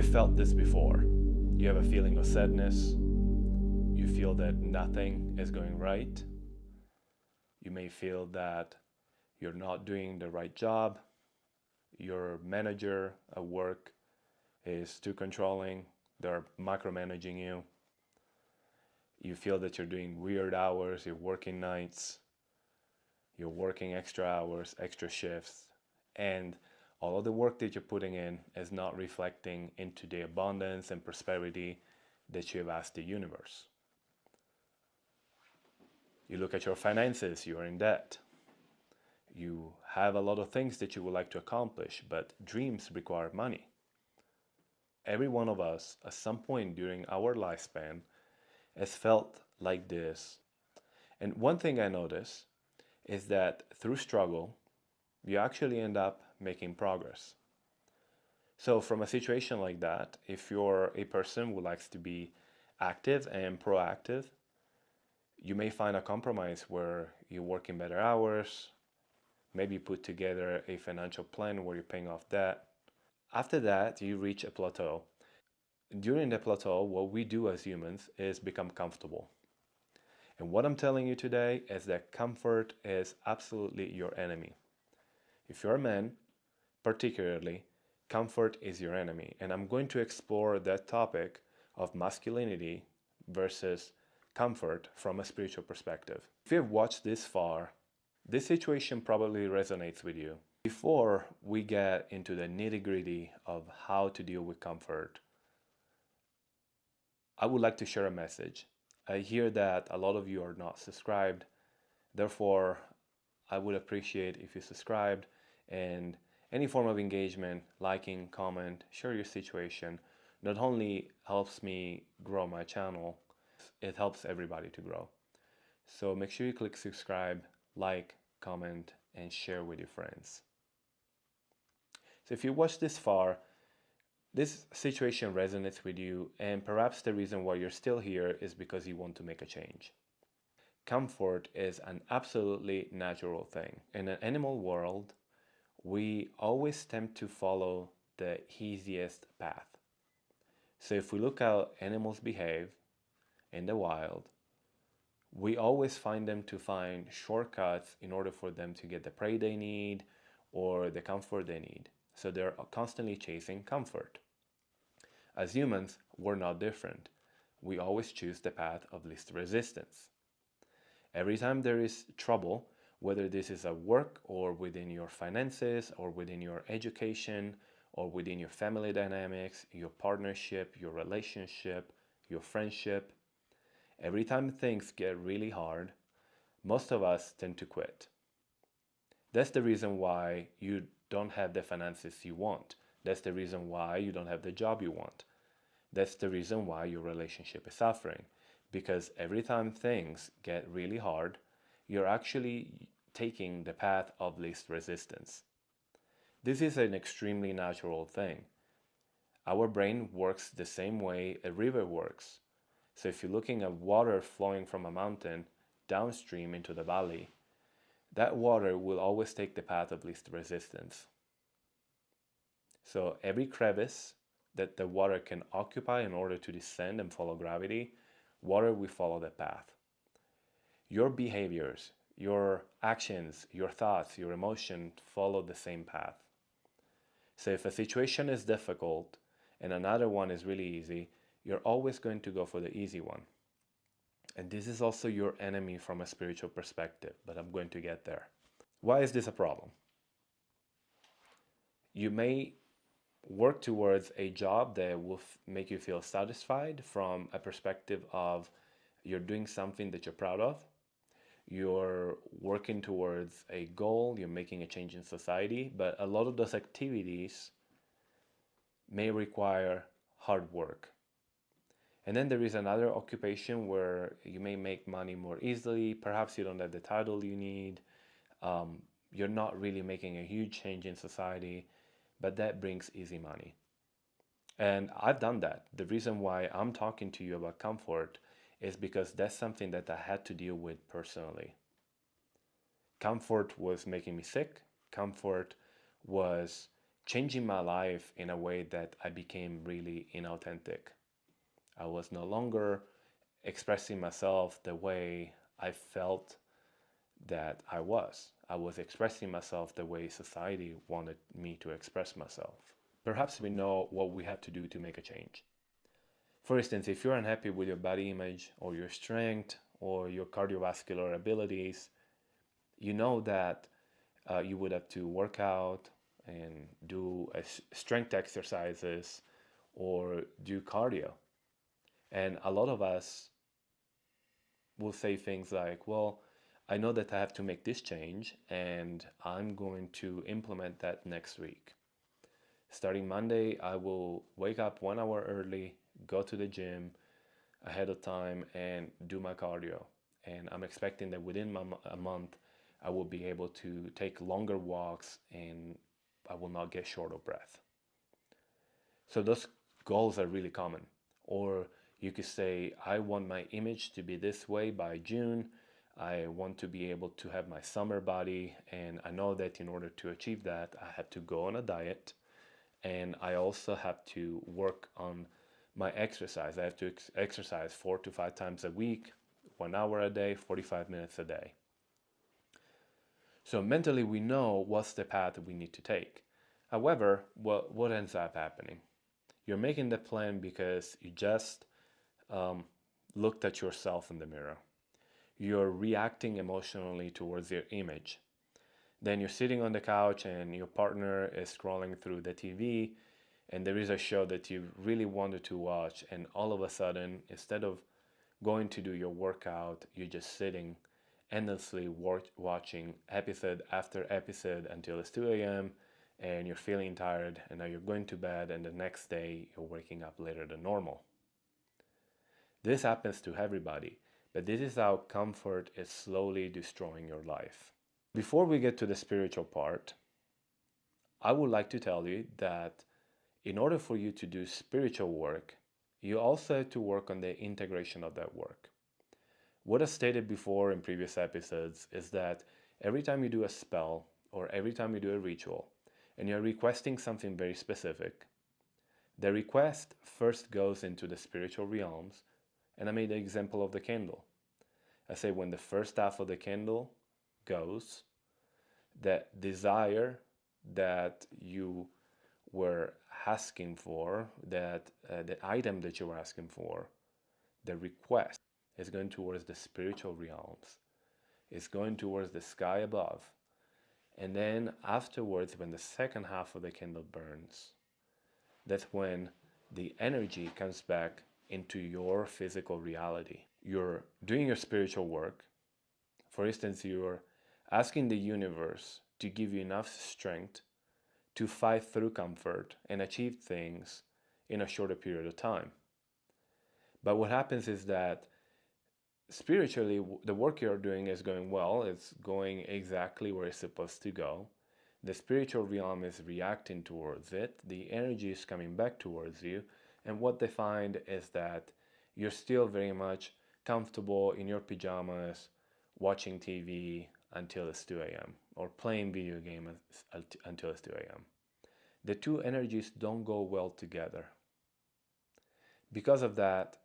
you felt this before? You have a feeling of sadness. You feel that nothing is going right. You may feel that you're not doing the right job. Your manager at work is too controlling. They're micromanaging you. You feel that you're doing weird hours, you're working nights, you're working extra hours, extra shifts, and all of the work that you're putting in is not reflecting into the abundance and prosperity that you have asked the universe. You look at your finances, you're in debt. You have a lot of things that you would like to accomplish, but dreams require money. Every one of us, at some point during our lifespan, has felt like this. And one thing I notice is that through struggle, you actually end up making progress. So from a situation like that, if you're a person who likes to be active and proactive, you may find a compromise where you work in better hours, maybe put together a financial plan where you're paying off debt. After that, you reach a plateau. During the plateau, what we do as humans is become comfortable. And what I'm telling you today is that comfort is absolutely your enemy. If you're a man, particularly, comfort is your enemy. And I'm going to explore that topic of masculinity versus comfort from a spiritual perspective. If you've watched this far, this situation probably resonates with you. Before we get into the nitty-gritty of how to deal with comfort, I would like to share a message. I hear that a lot of you are not subscribed. Therefore, I would appreciate if you subscribed, and any form of engagement, liking, comment, share your situation, not only helps me grow my channel, it helps everybody to grow. So make sure you click subscribe, like, comment, and share with your friends. So if you watched this far, this situation resonates with you, and perhaps the reason why you're still here is because you want to make a change. Comfort is an absolutely natural thing. In an animal world, we always tend to follow the easiest path. So if we look how animals behave in the wild, we always find them to find shortcuts in order for them to get the prey they need or the comfort they need. So they're constantly chasing comfort. As humans, we're not different. We always choose the path of least resistance. Every time there is trouble, whether this is at work or within your finances or within your education or within your family dynamics, your partnership, your relationship, your friendship, every time things get really hard, most of us tend to quit. That's the reason why you don't have the finances you want. That's the reason why you don't have the job you want. That's the reason why your relationship is suffering. Because every time things get really hard, you're actually taking the path of least resistance. This is an extremely natural thing. Our brain works the same way a river works. So if you're looking at water flowing from a mountain downstream into the valley, that water will always take the path of least resistance. So every crevice that the water can occupy in order to descend and follow gravity, water will follow that path. Your behaviors, your actions, your thoughts, your emotions follow the same path. So if a situation is difficult and another one is really easy, you're always going to go for the easy one. And this is also your enemy from a spiritual perspective, but I'm going to get there. Why is this a problem? You may work towards a job that will make you feel satisfied from a perspective of you're doing something that you're proud of. You're working towards a goal, you're making a change in society, but a lot of those activities may require hard work. And then there is another occupation where you may make money more easily. Perhaps you don't have the title you need. You're not really making a huge change in society, but that brings easy money. And I've done that. The reason why I'm talking to you about comfort is because that's something that I had to deal with personally. Comfort was making me sick. Comfort was changing my life in a way that I became really inauthentic. I was no longer expressing myself the way I felt that I was. I was expressing myself the way society wanted me to express myself. Perhaps we know what we have to do to make a change. For instance, if you're unhappy with your body image or your strength or your cardiovascular abilities, you know that you would have to work out and do strength exercises or do cardio. And a lot of us will say things like, well, I know that I have to make this change and I'm going to implement that next week. Starting Monday, I will wake up 1 hour early, go to the gym ahead of time, and do my cardio. And I'm expecting that within a month, I will be able to take longer walks and I will not get short of breath. So those goals are really common. Or you could say, I want my image to be this way by June. I want to be able to have my summer body. And I know that in order to achieve that, I have to go on a diet. And I also have to work on my exercise. I have to exercise 4 to 5 times a week, 1 hour a day, 45 minutes a day. So mentally, we know what's the path we need to take. However, what ends up happening? You're making the plan because you just um, looked at yourself in the mirror. You're reacting emotionally towards your image. Then you're sitting on the couch and your partner is scrolling through the TV and there is a show that you really wanted to watch, and all of a sudden, instead of going to do your workout, you're just sitting endlessly watching episode after episode until it's 2 a.m. and you're feeling tired, and now you're going to bed, and the next day you're waking up later than normal. This happens to everybody, but this is how comfort is slowly destroying your life. Before we get to the spiritual part, I would like to tell you that in order for you to do spiritual work, you also have to work on the integration of that work. What I stated before in previous episodes is that every time you do a spell or every time you do a ritual and you're requesting something very specific, the request first goes into the spiritual realms. And I made the example of the candle. I say when the first half of the candle goes, that desire that you were asking for, that the item that you were asking for, the request is going towards the spiritual realms, is going towards the sky above. And then afterwards, when the second half of the candle burns, that's when the energy comes back into your physical reality. You're doing your spiritual work. For instance, you're asking the universe to give you enough strength to fight through comfort and achieve things in a shorter period of time. But what happens is that spiritually, the work you're doing is going well, it's going exactly where it's supposed to go. The spiritual realm is reacting towards it, the energy is coming back towards you, and what they find is that you're still very much comfortable in your pajamas, watching TV until it's 2 a.m., or playing video games until it's 2 a.m. The two energies don't go well together. Because of that,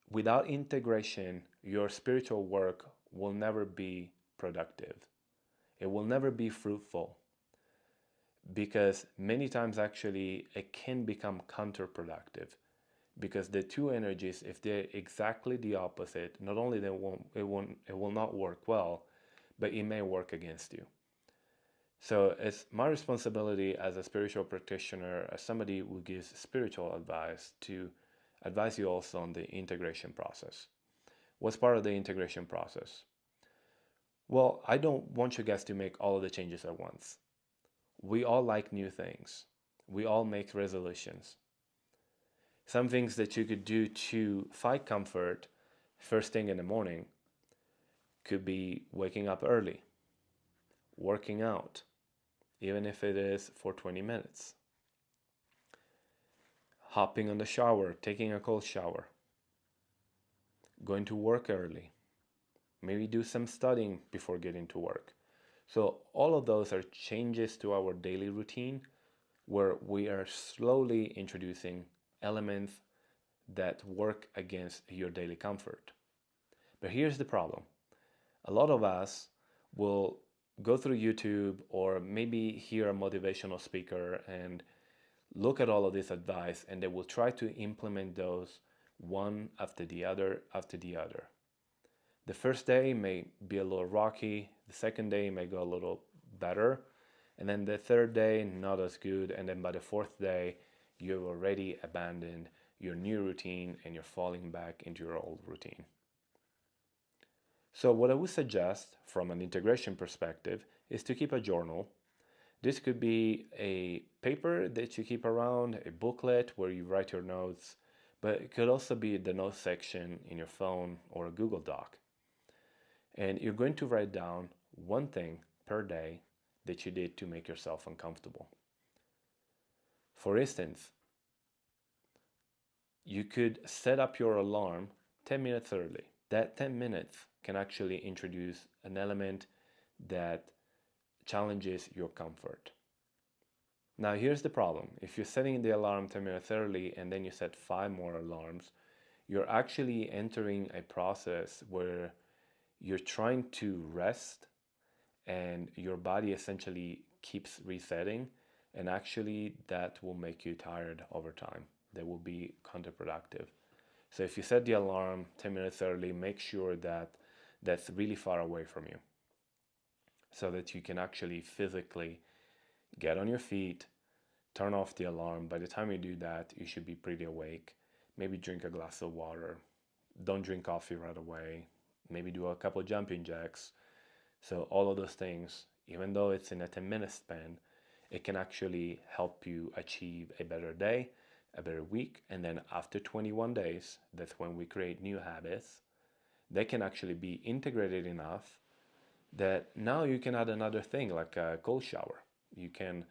without integration, your spiritual work will never be productive. It will never be fruitful because many times actually it can become counterproductive because the two energies, if they're exactly the opposite, not only it will not work well, but it may work against you. So it's my responsibility as a spiritual practitioner, as somebody who gives spiritual advice, to advise you also on the integration process. What's part of the integration process? Well, I don't want you guys to make all of the changes at once. We all like new things. We all make resolutions. Some things that you could do to find comfort first thing in the morning could be waking up early, working out, even if it is for 20 minutes, hopping on the shower, taking a cold shower, going to work early, maybe do some studying before getting to work. So all of those are changes to our daily routine where we are slowly introducing elements that work against your daily comfort. But here's the problem. A lot of us will go through YouTube or maybe hear a motivational speaker and look at all of this advice, and they will try to implement those one after the other after the other. The first day may be a little rocky, the second day may go a little better, and then the third day not as good, and then by the fourth day you've already abandoned your new routine and you're falling back into your old routine. So what I would suggest from an integration perspective is to keep a journal. This could be a paper that you keep around, a booklet where you write your notes, but it could also be the notes section in your phone or a Google Doc. And you're going to write down one thing per day that you did to make yourself uncomfortable. For instance, you could set up your alarm 10 minutes early. That 10 minutes can actually introduce an element that challenges your comfort. Now here's the problem. If you're setting the alarm 10 minutes early and then you set 5 more alarms, you're actually entering a process where you're trying to rest and your body essentially keeps resetting, and actually that will make you tired over time. That will be counterproductive. So if you set the alarm 10 minutes early, make sure that that's really far away from you so that you can actually physically get on your feet, turn off the alarm. By the time you do that, you should be pretty awake. Maybe drink a glass of water. Don't drink coffee right away. Maybe do a couple jumping jacks. So all of those things, even though it's in a 10-minute span, it can actually help you achieve a better day, a better week. And then after 21 days, that's when we create new habits. They can actually be integrated enough that now you can add another thing like a cold shower. You can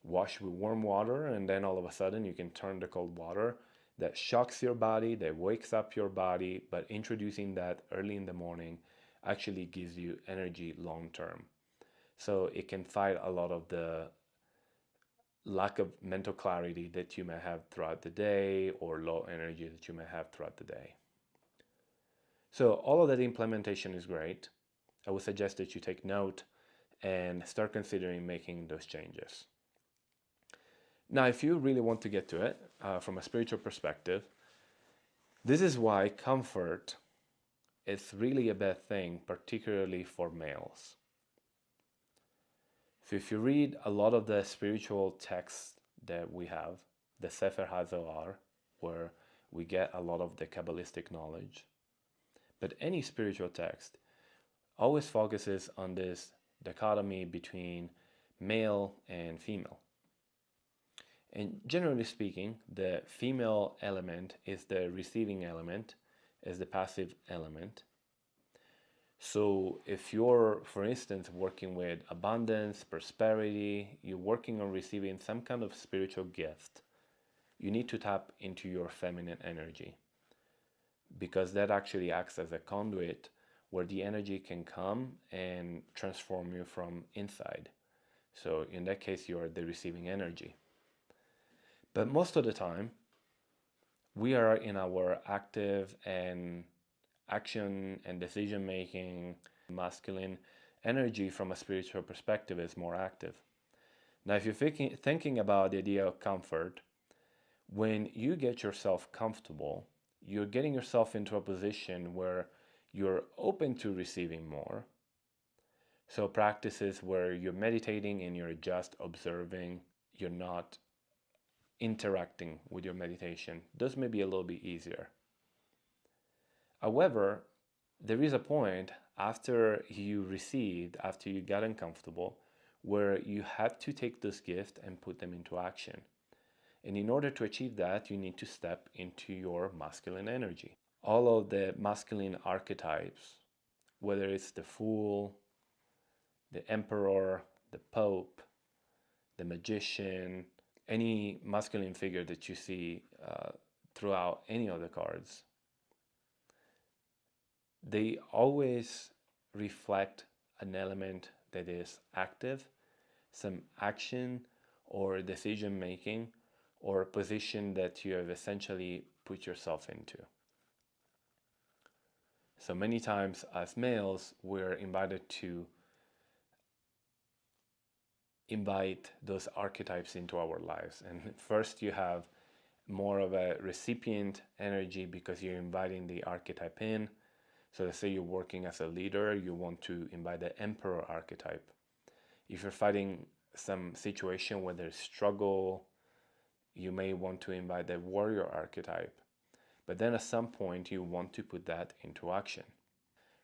wash with warm water, and then all of a sudden you can turn the cold water. That shocks your body, that wakes up your body, but introducing that early in the morning actually gives you energy long term. So it can fight a lot of the lack of mental clarity that you may have throughout the day or low energy that you may have throughout the day. So all of that implementation is great. I would suggest that you take note and start considering making those changes. Now, if you really want to get to it from a spiritual perspective, this is why comfort is really a bad thing, particularly for males. So if you read a lot of the spiritual texts that we have, the Sefer HaZohar, where we get a lot of the Kabbalistic knowledge, but any spiritual text always focuses on this dichotomy between male and female. And generally speaking, the female element is the receiving element, is the passive element. So if you're, for instance, working with abundance, prosperity, you're working on receiving some kind of spiritual gift, you need to tap into your feminine energy, because that actually acts as a conduit where the energy can come and transform you from inside. So in that case, you're the receiving energy. But most of the time, we are in our active and action and decision making. Masculine energy from a spiritual perspective is more active. Now, if you're thinking about the idea of comfort, when you get yourself comfortable, you're getting yourself into a position where you're open to receiving more. So practices where you're meditating and you're just observing, you're not interacting with your meditation, those may be a little bit easier. However, there is a point after you received, after you got uncomfortable, where you have to take those gifts and put them into action. And in order to achieve that, you need to step into your masculine energy. All of the masculine archetypes, whether it's the Fool, the Emperor, the Pope, the Magician, any masculine figure that you see throughout any of the cards, they always reflect an element that is active, some action, or decision making or a position that you have essentially put yourself into. So many times as males, we're invited to invite those archetypes into our lives. And first you have more of a recipient energy because you're inviting the archetype in. So let's say you're working as a leader, you want to invite the emperor archetype. If you're fighting some situation where there's struggle, you may want to invite the warrior archetype. But then at some point you want to put that into action.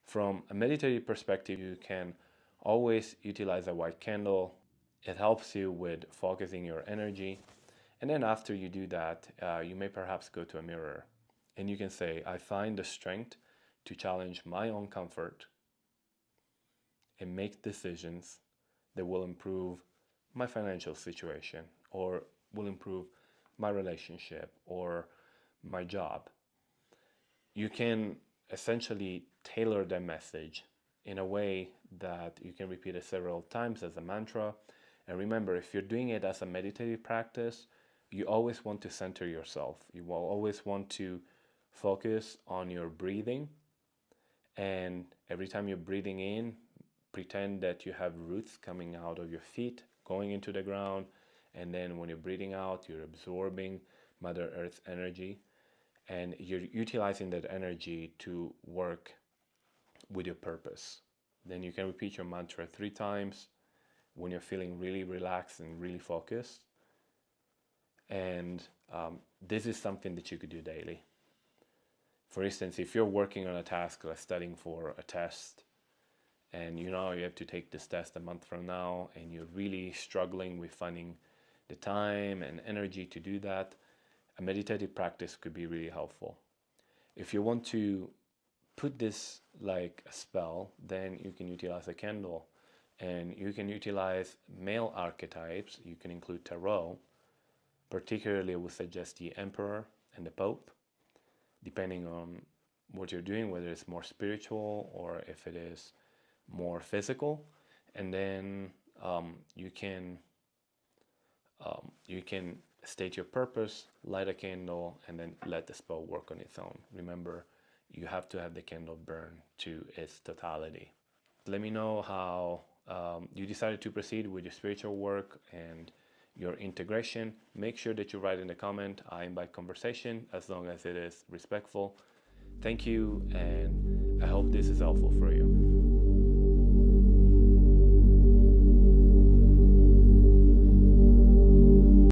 From a meditative perspective, you can always utilize a white candle. It helps you with focusing your energy. And then after you do that, you may perhaps go to a mirror and you can say, I find the strength to challenge my own comfort and make decisions that will improve my financial situation or will improve my relationship or my job. You can essentially tailor the message in a way that you can repeat it several times as a mantra. And remember, if you're doing it as a meditative practice, you always want to center yourself. You will always want to focus on your breathing. And every time you're breathing in, pretend that you have roots coming out of your feet, going into the ground. And then when you're breathing out, you're absorbing Mother Earth's energy. And you're utilizing that energy to work with your purpose. Then you can repeat your mantra 3 times when you're feeling really relaxed and really focused. And this is something that you could do daily. For instance, if you're working on a task like studying for a test, and you know you have to take this test a month from now, and you're really struggling with finding the time and energy to do that, a meditative practice could be really helpful. If you want to put this like a spell, then you can utilize a candle, and you can utilize male archetypes. You can include tarot. Particularly, I would suggest the Emperor and the Pope, depending on what you're doing, whether it's more spiritual or if it is more physical. And then you can state your purpose, light a candle, and then let the spell work on its own. Remember, you have to have the candle burn to its totality. Let me know how you decided to proceed with your spiritual work and your integration. Make sure that you write in the comment. I invite conversation as long as it is respectful. Thank you, and I hope this is helpful for you.